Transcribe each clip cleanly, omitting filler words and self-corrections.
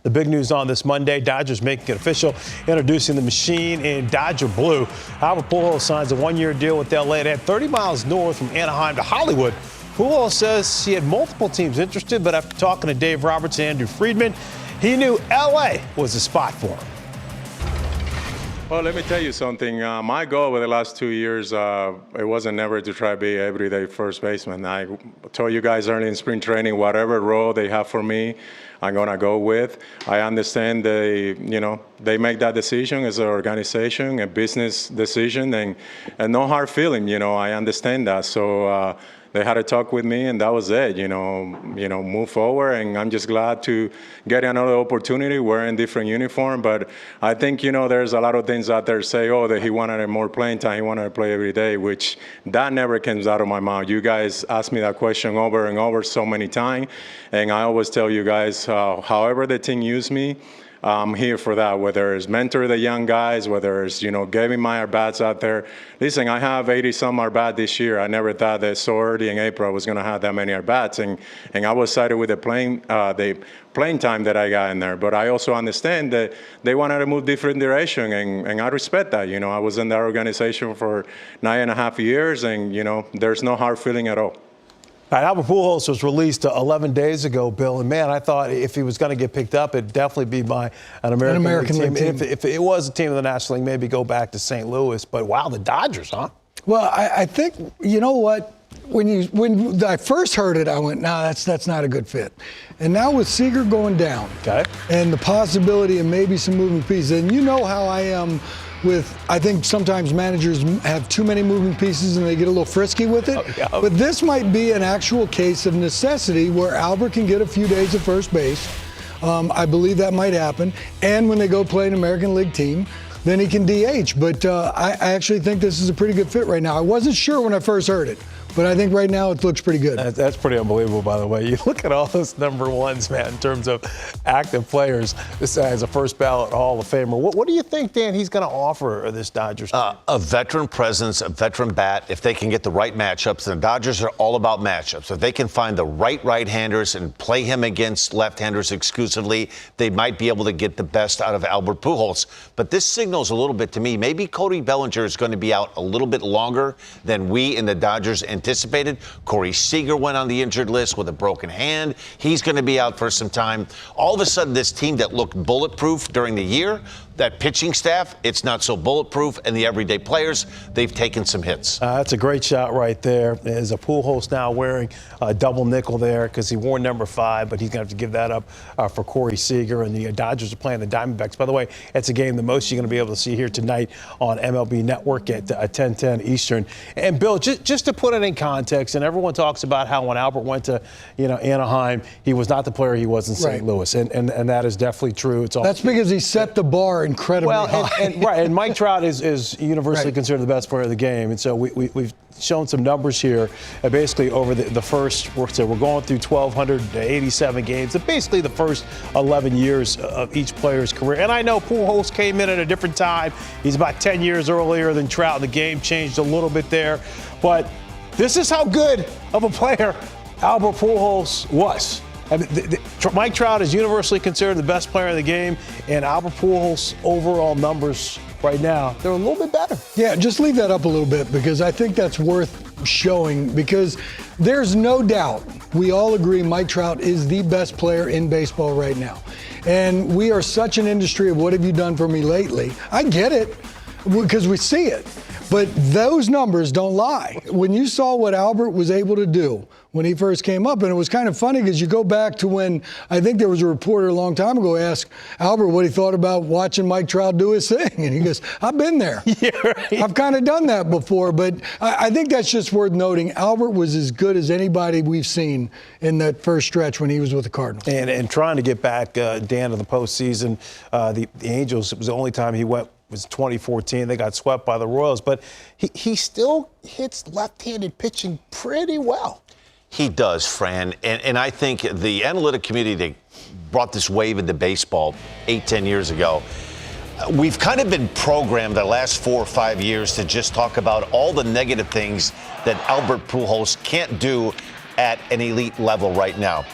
The big news on this Monday, Dodgers making it official, introducing the machine in Dodger blue. Albert Pujols signs a one-year deal with L.A. to head 30 miles north from Anaheim to Hollywood. Pujols says he had multiple teams interested, but after talking to Dave Roberts and Andrew Friedman, he knew L.A. was the spot for him. Well, let me tell you something. My goal over the last 2 years, it wasn't never to try to be everyday first baseman. I told you guys early in spring training, whatever role they have for me, I'm gonna go with. I understand they make that decision as an organization, a business decision, and no hard feeling. I understand that. So they had a talk with me, and that was it. Move forward, and I'm just glad to get another opportunity wearing different uniform. But I think there's a lot of things out there say, that he wanted more playing time, he wanted to play every day, which that never comes out of my mouth. You guys ask me that question over and over so many times, and I always tell you guys, however the team use me, I'm here for that, whether it's mentor the young guys, whether it's, giving my at-bats out there. Listen, I have 80-some at-bats this year. I never thought that so early in April I was going to have that many at-bats, and I was excited with the playing time that I got in there. But I also understand that they wanted to move different direction, and I respect that. I was in that organization for 9.5 years, and, there's no hard feeling at all. All right, Albert Pujols was released 11 days ago, Bill, and man, I thought if he was going to get picked up, it'd definitely be by an American League team. If it was a team of the National League, maybe go back to St. Louis. But wow, the Dodgers, huh? Well, I think, you know what? When I first heard it, I went, nah, that's not a good fit. And now with Seager going down, okay, and the possibility of maybe some moving pieces, and you know how I am I think sometimes managers have too many moving pieces and they get a little frisky with it. Oh, yeah. But this might be an actual case of necessity where Albert can get a few days at first base. I believe that might happen. And when they go play an American League team, then he can DH. But I actually think this is a pretty good fit right now. I wasn't sure when I first heard it, but I think right now it looks pretty good. That's pretty unbelievable, by the way. You look at all those number ones, man, in terms of active players. This guy's a first ballot Hall of Famer. What do you think, Dan, he's going to offer this Dodgers team? A veteran presence, a veteran bat, if they can get the right matchups. And the Dodgers are all about matchups. If they can find the right-handers and play him against left-handers exclusively, they might be able to get the best out of Albert Pujols. But this signals a little bit to me, maybe Cody Bellinger is going to be out a little bit longer than we in the Dodgers anticipated. Corey Seager went on the injured list with a broken hand. He's going to be out for some time. All of a sudden, this team that looked bulletproof during the year, that pitching staff, it's not so bulletproof, and the everyday players, they've taken some hits. That's a great shot right there. There's a Pujols now wearing a double nickel there because he wore number 5, but he's going to have to give that up for Corey Seager. And the Dodgers are playing the Diamondbacks. By the way, it's a game the most you're going to be able to see here tonight on MLB Network at 10:10 Eastern. And Bill, just to put it in context, and everyone talks about how when Albert went to Anaheim, he was not the player he was in St. Louis, and that is definitely true. That's because he set the bar incredibly high. And Mike Trout is universally considered the best player of the game, and so we've shown some numbers here. Basically, over the first, we're going through 1,287 games. Basically, the first 11 years of each player's career. And I know Pujols came in at a different time. He's about 10 years earlier than Trout, and the game changed a little bit there. But this is how good of a player Albert Pujols was. I mean, Mike Trout is universally considered the best player in the game, and Albert Pujols' overall numbers right now, they're a little bit better. Yeah, just leave that up a little bit because I think that's worth showing because there's no doubt, we all agree Mike Trout is the best player in baseball right now. And we are such an industry of what have you done for me lately? I get it because we see it. But those numbers don't lie. When you saw what Albert was able to do when he first came up, and it was kind of funny because you go back to when I think there was a reporter a long time ago asked Albert what he thought about watching Mike Trout do his thing. And he goes, I've been there. Yeah, right. I've kind of done that before. But I think that's just worth noting. Albert was as good as anybody we've seen in that first stretch when he was with the Cardinals. And trying to get back, Dan, to the postseason, the Angels, it was the only time he went was 2014. They got swept by the Royals, but he still hits left-handed pitching pretty well. He does, Fran, and I think the analytic community that brought this wave into baseball 8-10 years ago, we've kind of been programmed the last 4 or 5 years to just talk about all the negative things that Albert Pujols can't do at an elite level right now.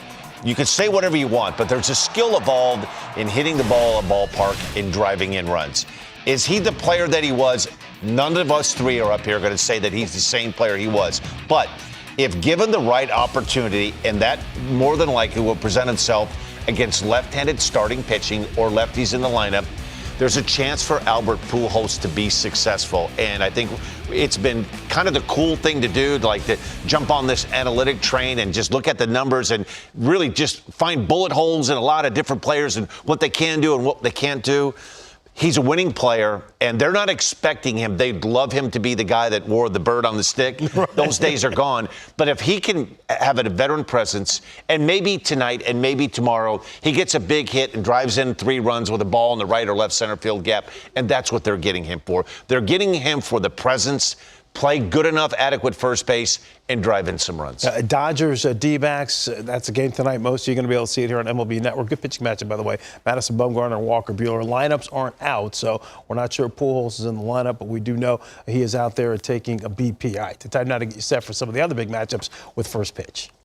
You can say whatever you want, but there's a skill evolved in hitting the ball a ballpark and driving in runs. Is he the player that he was? None of us three are up here going to say that he's the same player he was. But if given the right opportunity, and that more than likely will present itself against left-handed starting pitching or lefties in the lineup, there's a chance for Albert Pujols to be successful. And I think it's been kind of the cool thing to do, like to jump on this analytic train and just look at the numbers and really just find bullet holes in a lot of different players and what they can do and what they can't do. He's a winning player, and they're not expecting him. They'd love him to be the guy that wore the bird on the stick. Right. Those days are gone. But if he can have a veteran presence, and maybe tonight and maybe tomorrow, he gets a big hit and drives in 3 runs with a ball in the right or left center field gap, and that's what they're getting him for. They're getting him for the presence, play good enough, adequate first base, and drive in some runs. Dodgers, D-backs, that's a game tonight. Most of you are going to be able to see it here on MLB Network. Good pitching matchup, by the way. Madison Bumgarner and Walker Buehler. Lineups aren't out, so we're not sure Pujols is in the lineup, but we do know he is out there taking a BP. All right, the time now to get you set for some of the other big matchups with first pitch.